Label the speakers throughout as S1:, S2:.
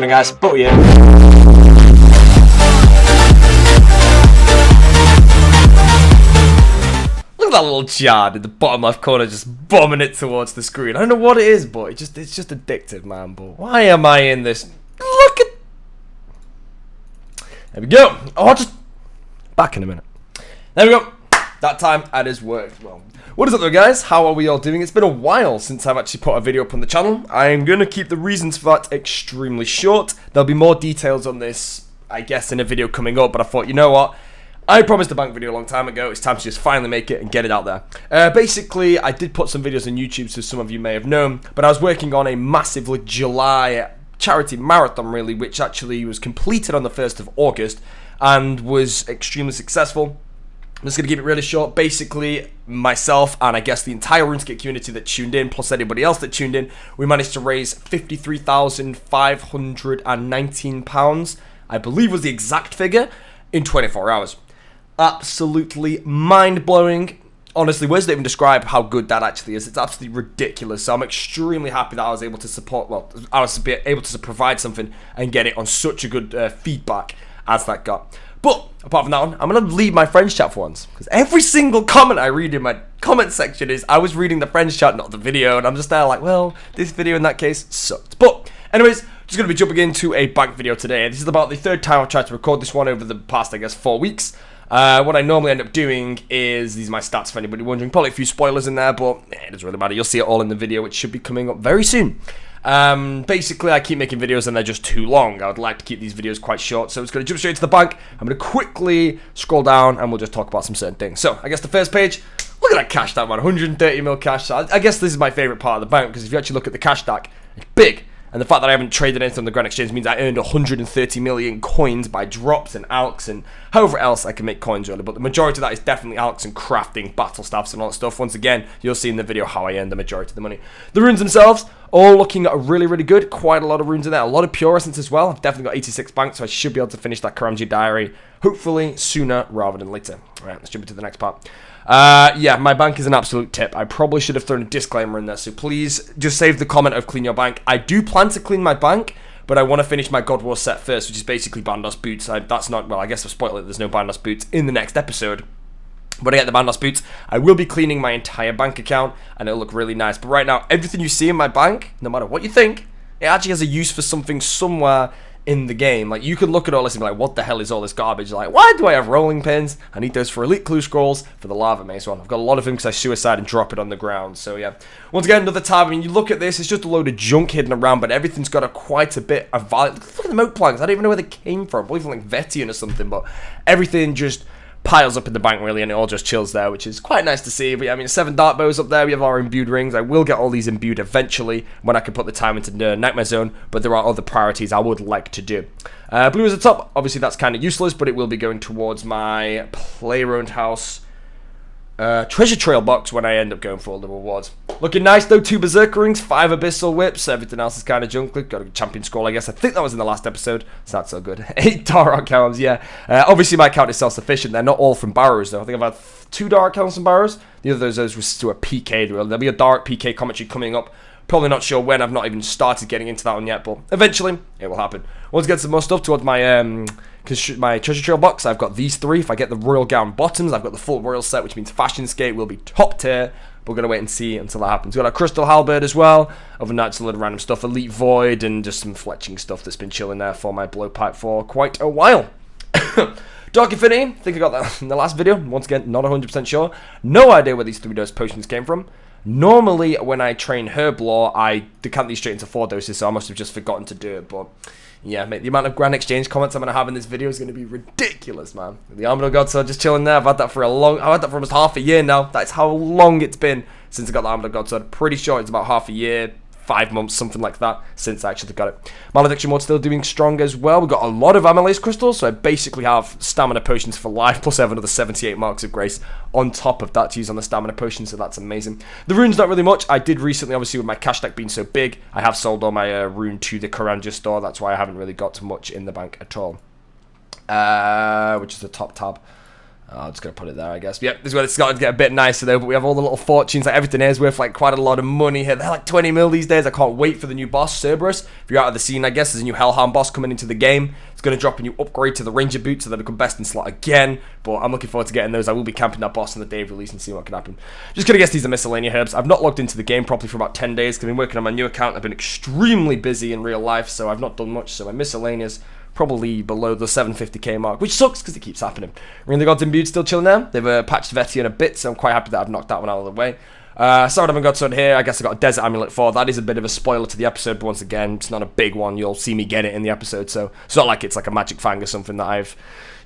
S1: going, guys? But yeah. Look at that little Chad in the bottom left corner just bombing it towards the screen. I don't know what it is, but it's just addictive, man. But why am I in this? Look at... There we go. Oh, just... Back in a minute. There we go. That time it has worked well. What is up though, guys? How are we all doing? It's been a while since I've actually put a video up on the channel. I'm going to keep the reasons for that extremely short. There'll be more details on this, I guess, in a video coming up, but I thought, you know what? I promised a bank video a long time ago. It's time to just finally make it and get it out there. Basically, I did put some videos on YouTube, so some of you may have known, but I was working on a massive July charity marathon, really, which actually was completed on the 1st of August and was extremely successful. I'm just going to keep it really short. Basically, myself and I guess the entire RuneScape community that tuned in, plus anybody else that tuned in, we managed to raise £53,519, I believe was the exact figure, in 24 hours. Absolutely mind-blowing. Honestly, words don't even describe how good that actually is. It's absolutely ridiculous. So I'm extremely happy that I was able to support, well, I was able to provide something and get it on such a good feedback as that got. But apart from that one, I'm going to leave my friends chat for once, because every single comment I read in my comment section is I was reading the friends chat, not the video, and I'm just there like, well, this video in that case sucked. But anyways, just going to be jumping into a bank video today. This is about the third time I've tried to record this one over the past, I guess, 4 weeks. What I normally end up doing is, these are my stats for anybody wondering, probably a few spoilers in there, but it doesn't really matter. You'll see it all in the video, which should be coming up very soon. Basically, I keep making videos and they're just too long. I would like to keep these videos quite short, so it's going to jump straight to the bank. I'm going to quickly scroll down and we'll just talk about some certain things. So, I guess the first page, look at that cash stack, man, 130 mil cash. So I guess this is my favorite part of the bank, because if you actually look at the cash stack, it's big. And the fact that I haven't traded anything on the Grand Exchange means I earned 130 million coins by drops and alks and however else I can make coins really. But the majority of that is definitely alks and crafting, battle staffs and all that stuff. Once again, you'll see in the video how I earned the majority of the money. The runes themselves, all looking really, really good. Quite a lot of runes in there. A lot of pure essence as well. I've definitely got 86 banks, so I should be able to finish that Karamji diary, hopefully sooner rather than later. All right, let's jump into the next part. Yeah, my bank is an absolute tip. I probably should have thrown a disclaimer in there, so please just save the comment of clean your bank. I do plan to clean my bank, but I want to finish my God War set first, which is basically Bandos boots. That's not, well, I guess I've spoiled it, there's no Bandos boots in the next episode. When I get the Bandos boots, I will be cleaning my entire bank account, and it'll look really nice. But right now, everything you see in my bank, no matter what you think, it actually has a use for something somewhere in the game. Like, you can look at all this and be like, what the hell is all this garbage? Like, why do I have rolling pins? I need those for elite clue scrolls for the lava maze one. I've got a lot of them because I suicide and drop it on the ground. So yeah, once again, another tab. I mean, you look at this, it's just a load of junk hidden around, but everything's got quite a bit of value. Look at the moat planks. I don't even know where they came from. Probably from like Vetian or something, but everything just piles up in the bank really, and it all just chills there, which is quite nice to see. But yeah, I mean, 7 dart bows up there. We have our imbued rings. I will get all these imbued eventually when I can put the time into Nightmare Zone, but there are other priorities I would like to do. Blue is the top. Obviously, that's kind of useless, but it will be going towards my player-owned house treasure trail box when I end up going for all the rewards. Looking nice though, 2 berserker rings, 5 abyssal whips, everything else is kind of junk. Got a champion scroll, I guess. I think that was in the last episode, so that's so good. 8 Dark Helms, yeah. Obviously my account is self-sufficient. They're not all from Barrows though. I think I've had 2 Dark Helms from Barrows. The other of those was to a PK drill. There'll be a dark PK commentary coming up. Probably not sure when. I've not even started getting into that one yet, but eventually it will happen. Once I get some more stuff towards my treasure trail box, I've got these 3. If I get the royal gown bottoms, I've got the full royal set, which means fashion skate will be top tier. But we're going to wait and see until that happens. We've got a crystal halberd as well. Other than that, it's a lot of random stuff. Elite void and just some fletching stuff that's been chilling there for my blowpipe for quite a while. Dark Infinity, I think I got that in the last video. Once again, not 100% sure. No idea where these 3 dose potions came from. Normally, when I train Herb Law, I decant these straight into 4 doses, so I must have just forgotten to do it. But yeah, mate, the amount of Grand Exchange comments I'm going to have in this video is going to be ridiculous, man. The Armored God Sword just chilling there. I've had that for almost half a year now. That's how long it's been since I got the Armored God Sword. Pretty sure it's about half a year, 5 months, something like that, since I actually got it. Malediction Ward's still doing strong as well. We've got a lot of Amylase crystals, so I basically have stamina potions for life, plus I have another 78 marks of grace on top of that to use on the stamina potion, so that's amazing. The runes, not really much. I did recently, obviously, with my cash stack being so big, I have sold all my rune to the Karanja store. That's why I haven't really got much in the bank at all. Which is the top tab. I'm just going to put it there, I guess. Yep, this is where it's starting to get a bit nicer, though. But we have all the little fortunes. Like, everything here is worth, like, quite a lot of money here. They're, like, 20 mil these days. I can't wait for the new boss, Cerberus. If you're out of the scene, I guess, there's a new Hellhound boss coming into the game. It's going to drop a new upgrade to the Ranger boots, so they become best in slot again. But I'm looking forward to getting those. I will be camping that boss on the day of release and seeing what can happen. Just going to guess these are miscellaneous herbs. I've not logged into the game properly for about 10 days because I've been working on my new account. I've been extremely busy in real life, so I've not done much. So my miscellaneous... probably below the 750k mark, which sucks because it keeps happening. Ring of the Gods imbued still chilling there. They've patched Vetian a bit, so I'm quite happy that I've knocked that one out of the way. Sword of Godsword here, I guess I got a Desert Amulet for. That is a bit of a spoiler to the episode, but once again, it's not a big one. You'll see me get it in the episode, so it's not like it's like a Magic Fang or something that I've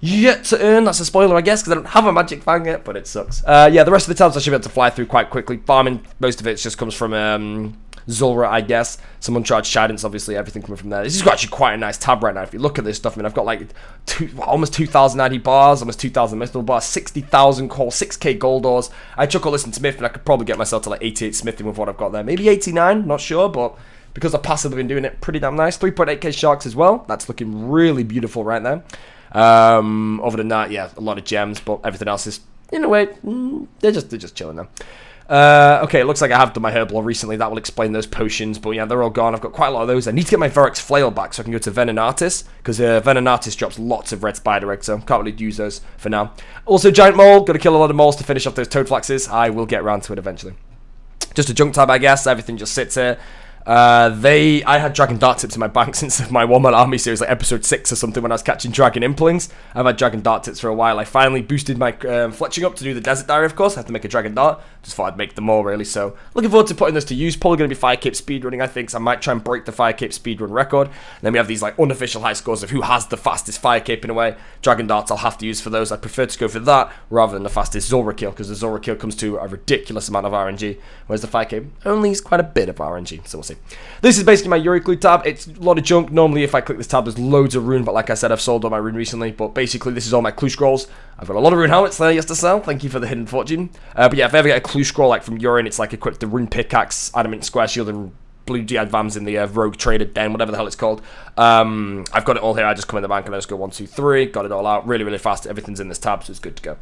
S1: yet to earn. That's a spoiler, I guess, because I don't have a Magic Fang yet, but it sucks. Yeah, the rest of the tabs I should be able to fly through quite quickly. Farming, most of it just comes from... Zulra, I guess. Some uncharged Shidance, obviously, everything coming from there. This is actually quite a nice tab right now. If you look at this stuff, I mean, I've got like almost 2,000 ID bars, almost 2,000 mystical bars, 60,000 core, 6k gold ores. I chuck all this in Smith, and I could probably get myself to like 88 smithing with what I've got there. Maybe 89, not sure, but because I've passively been doing it pretty damn nice. 3.8k sharks as well. That's looking really beautiful right there. Other than that, yeah, a lot of gems, but everything else is, in a way, they're just chilling now. Okay, it looks like I have done my Herblore recently. That will explain those potions, but yeah, they're all gone. I've got quite a lot of those. I need to get my Verex Flail back so I can go to Venenatis, because Venenatis drops lots of red spider eggs, so can't really use those for now. Also, Giant Mole. Got to kill a lot of moles to finish off those Toadflaxes. I will get around to it eventually. Just a junk tab, I guess. Everything just sits here. I had Dragon Dart tips in my bank since my One-Man Army series, like episode 6 or something, when I was catching Dragon Implings. I've had Dragon Dart tips for a while. I finally boosted my fletching up to do the Desert Diary, of course. I have to make a Dragon Dart. Just thought I'd make them more, really. So, looking forward to putting this to use. Probably going to be 5k speedrunning, I think. So I might try and break the 5k speedrun record. And then we have these like unofficial high scores of who has the fastest 5k in a way. Dragon Darts I'll have to use for those. I prefer to go for that rather than the fastest Zulra kill, because the Zulra kill comes to a ridiculous amount of RNG, whereas the 5k only is quite a bit of RNG. So we'll see. This is basically my Euroclude tab. It's a lot of junk. Normally, if I click this tab, there's loads of rune, but like I said, I've sold all my rune recently. But basically, this is all my clue scrolls. I've got a lot of rune helmets there yes to sell. Thank you for the hidden fortune. But yeah, if I ever get a clue scroll like from Urine, it's like equipped the rune pickaxe, adamant square shield, and blue Vams in the rogue trader den, whatever the hell it's called. I've got it all here. I just come in the bank and I just go 1, 2, 3. Got it all out really, really fast. Everything's in this tab, so it's good to go.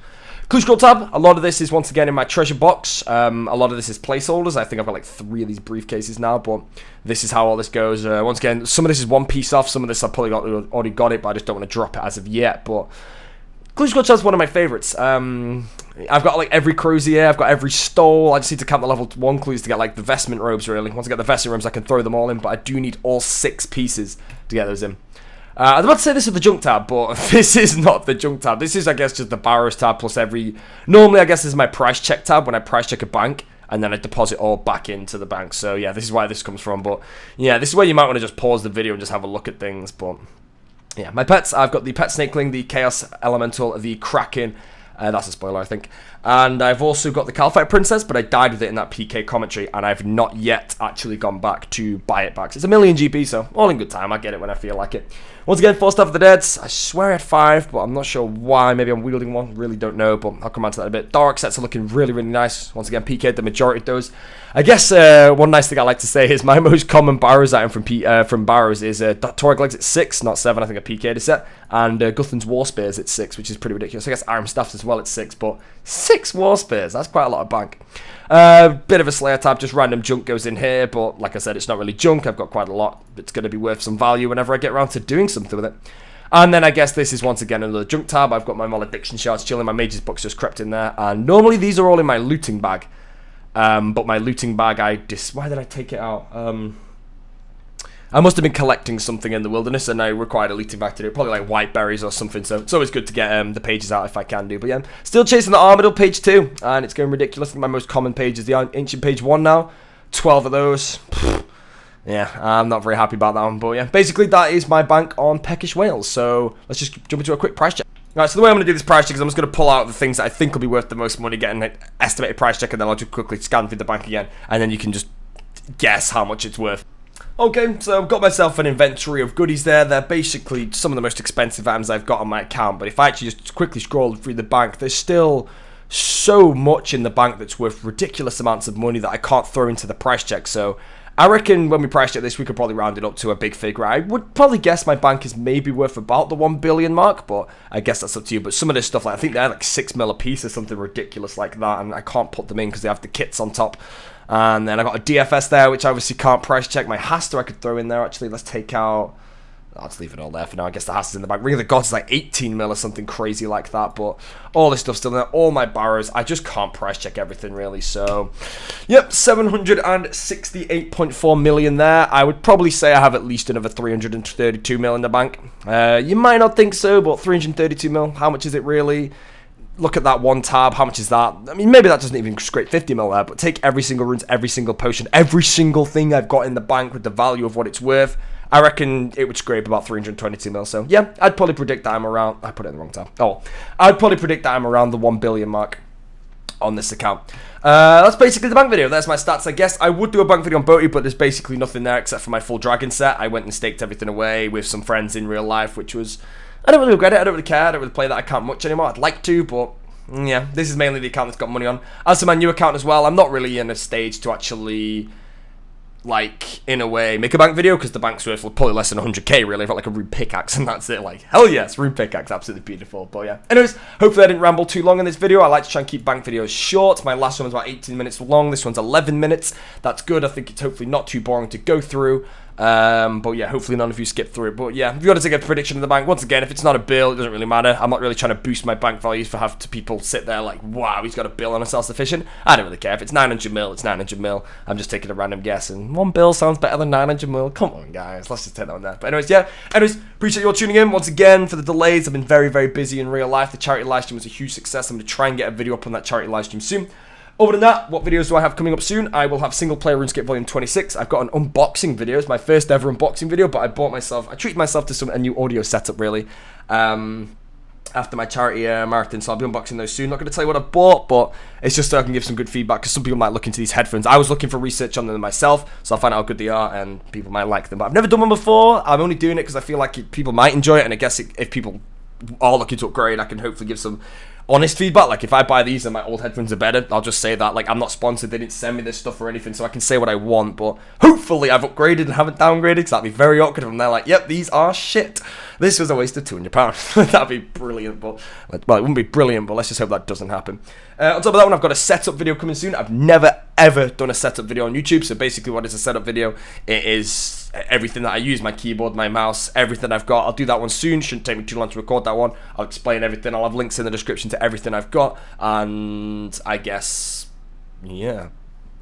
S1: Clue scroll tab. A lot of this is once again in my treasure box. A lot of this is placeholders. I think I've got like 3 of these briefcases now, but this is how all this goes. Once again, some of this is one piece off. Some of this I've probably already got it, but I just don't want to drop it as of yet. But Clue scroll tab's one of my favorites. I've got like every crozier, I've got every stole. I just need to count the level 1 clues to get like the vestment robes, really. Once I get the vestment robes, I can throw them all in, but I do need all 6 pieces to get those in. I was about to say this is the junk tab, but this is not the junk tab. This is, I guess, just the Barrows tab plus every... Normally, I guess, this is my price check tab when I price check a bank, and then I deposit all back into the bank. So, yeah, this is where this comes from. But, yeah, this is where you might want to just pause the video and just have a look at things. But, yeah, my pets, I've got the Pet Snakeling, the Chaos Elemental, the Kraken. That's a spoiler, I think. And I've also got the Calphite Princess, but I died with it in that PK commentary, and I've not yet actually gone back to buy it back. It's a million GP, so all in good time. I get it when I feel like it. Once again, 4 Staff of the Dead. I swear I had 5, but I'm not sure why. Maybe I'm wielding one. Really don't know, but I'll come on to that in a bit. Dark sets are looking really, really nice. Once again, PK'd the majority of those. I guess one nice thing I like to say is my most common Barrows item from Barrows is Torag Legs at 6, not 7. I think a PK'd a set. And Guthling's War Spears at 6, which is pretty ridiculous. I guess Iron Staffs as well at 6, but 6 War Spears. That's quite a lot of bank. Bit of a Slayer tab, just random junk goes in here, but like I said, it's not really junk. I've got quite a lot. It's going to be worth some value whenever I get around to doing something with it. And then I guess this is once again another junk tab. I've got my Malediction Shards chilling. My Mage's Book's just crept in there. And normally these are all in my looting bag. But my looting bag, why did I take it out? I must have been collecting something in the wilderness, and I required a looting bag to do it. Probably like white berries or something, so it's always good to get the pages out if I can do. But yeah, still chasing the Armadillo page 2, and it's going ridiculous. I think my most common page is the Ancient page 1 now. 12 of those. Yeah, I'm not very happy about that one, but yeah. Basically, that is my bank on PeckishWhale, so let's just jump into a quick price check. Alright, so the way I'm going to do this price check is I'm just going to pull out the things that I think will be worth the most money, get an estimated price check, and then I'll just quickly scan through the bank again, and then you can just guess how much it's worth. Okay, so I've got myself an inventory of goodies there. They're basically some of the most expensive items I've got on my account, but if I actually just quickly scroll through the bank, there's still so much in the bank that's worth ridiculous amounts of money that I can't throw into the price check, so I reckon when we price check this, we could probably round it up to a big figure. I would probably guess my bank is maybe worth about the 1 billion mark, but I guess that's up to you. But some of this stuff, like I think they're like 6 mil a piece or something ridiculous like that, and I can't put them in because they have the kits on top. And then I got a DFS there, which I obviously can't price check. My Haster I could throw in there, actually. Let's take out... I'll just leave it all there for now. I guess the Haster's in the back. Ring of the Gods is like 18 mil or something crazy like that. But all this stuff's still in there. All my barrows. I just can't price check everything, really. So, yep, 768.4 million there. I would probably say I have at least another 332 mil in the bank. You might not think so, but 332 mil, how much is it really? Look at that one tab. How much is that? I mean, maybe that doesn't even scrape 50 mil there, but take every single runes, every single potion, every single thing I've got in the bank with the value of what it's worth. I reckon it would scrape about 322 mil. So, yeah, I'd probably predict that I'm around... I put it in the wrong tab. Oh, I'd probably predict that I'm around the 1 billion mark on this account. That's basically the bank video. There's my stats, I guess. I would do a bank video on Boaty, but there's basically nothing there except for my full dragon set. I went and staked everything away with some friends in real life, which was... I don't really regret it. I don't really care. I don't really play that account much anymore. I'd like to, but... yeah, this is mainly the account that's got money on. As to my new account as well, I'm not really in a stage to actually... like, in a way, make a bank video, because the bank's worth probably less than 100k, really. I've got like a rune pickaxe, and that's it. Like, hell yes, rune pickaxe, absolutely beautiful. But yeah, anyways, hopefully I didn't ramble too long in this video. I like to try and keep bank videos short. My last one was about 18 minutes long. This one's 11 minutes. That's good. I think it's hopefully not too boring to go through. But yeah, hopefully none of you skip through it. But yeah, if you want to take a prediction of the bank, once again, if it's not a bill, it doesn't really matter. I'm not really trying to boost my bank values for have to people sit there like, wow, he's got a bill on a self-sufficient. I don't really care. If it's 900 mil, it's 900 mil. I'm just taking a random guess, and 1 bill sounds better than 900 mil. Come on, guys, let's just take that one there. But anyways, yeah. Anyways, appreciate you all tuning in once again for the delays. I've been very, very busy in real life. The charity live stream was a huge success. I'm going to try and get a video up on that charity live stream soon. Other than that, what videos do I have coming up soon? I will have single player RuneScape Volume 26. I've got an unboxing video. It's my first ever unboxing video, but I treated myself to a new audio setup, really, after my charity marathon, so I'll be unboxing those soon. Not going to tell you what I bought, but it's just so I can give some good feedback, because some people might look into these headphones. I was looking for research on them myself, so I'll find out how good they are, and people might like them. But I've never done one before. I'm only doing it because I feel like people might enjoy it, and I guess if people are looking to upgrade, I can hopefully give some honest feedback. Like, if I buy these and my old headphones are better, I'll just say that. Like, I'm not sponsored, they didn't send me this stuff or anything, so I can say what I want, but hopefully I've upgraded and haven't downgraded, because that'd be very awkward if I'm there like, yep, these are shit. This was a waste of £200. That'd be brilliant, but, well, it wouldn't be brilliant, but let's just hope that doesn't happen. On top of that one, I've got a setup video coming soon. I've never, ever done a setup video on YouTube, so basically what is a setup video? It is everything that I use, my keyboard, my mouse, everything I've got. I'll do that one soon. Shouldn't take me too long to record that one. I'll explain everything. I'll have links in the description to everything I've got, and I guess, yeah,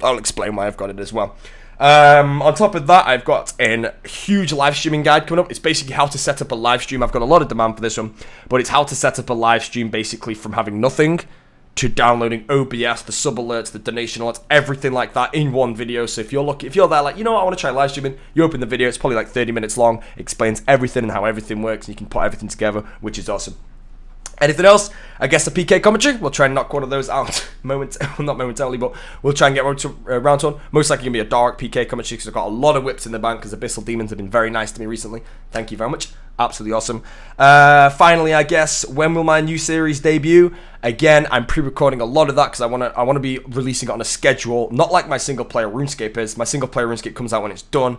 S1: I'll explain why I've got it as well. On top of that, I've got a huge live streaming guide coming up. It's basically how to set up a live stream. I've got a lot of demand for this one, but it's how to set up a live stream basically from having nothing to downloading OBS, the sub alerts, the donation alerts, everything like that in one video. So if you're there like, you know what, I want to try live streaming, you open the video, it's probably like 30 minutes long, explains everything and how everything works, and you can put everything together, which is awesome. Anything else? I guess a PK commentary. We'll try and knock one of those out not momentarily, but we'll try and get around to one. Most likely going to be a dark PK commentary, because I've got a lot of whips in the bank, because Abyssal Demons have been very nice to me recently. Thank you very much. Absolutely awesome. Finally, I guess, when will my new series debut? Again, I'm pre-recording a lot of that, because I want to be releasing it on a schedule, not like my single player RuneScape is. My single player RuneScape comes out when it's done.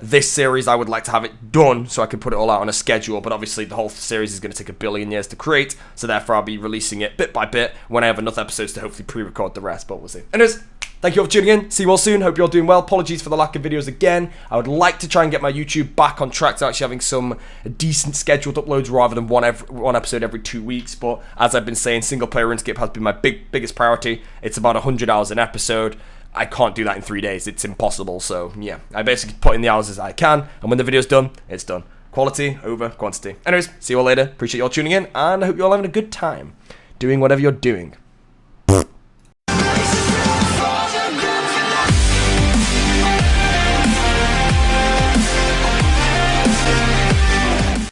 S1: This series, I would like to have it done so I can put it all out on a schedule, but obviously the whole series is going to take 1 billion years to create, so therefore I'll be releasing it bit by bit when I have enough episodes to hopefully pre-record the rest, but we'll see. Anyways, thank you all for tuning in. See you all soon. Hope you're all doing well. Apologies for the lack of videos again. I would like to try and get my YouTube back on track to actually having some decent scheduled uploads rather than one episode every 2 weeks, but as I've been saying, single player RuneScape has been my biggest priority. It's about 100 hours an episode. I can't do that in 3 days. It's impossible. So, yeah, I basically put in the hours as I can, and when the video's done, it's done. Quality over quantity. Anyways, see you all later. Appreciate you all tuning in, and I hope you're all having a good time doing whatever you're doing.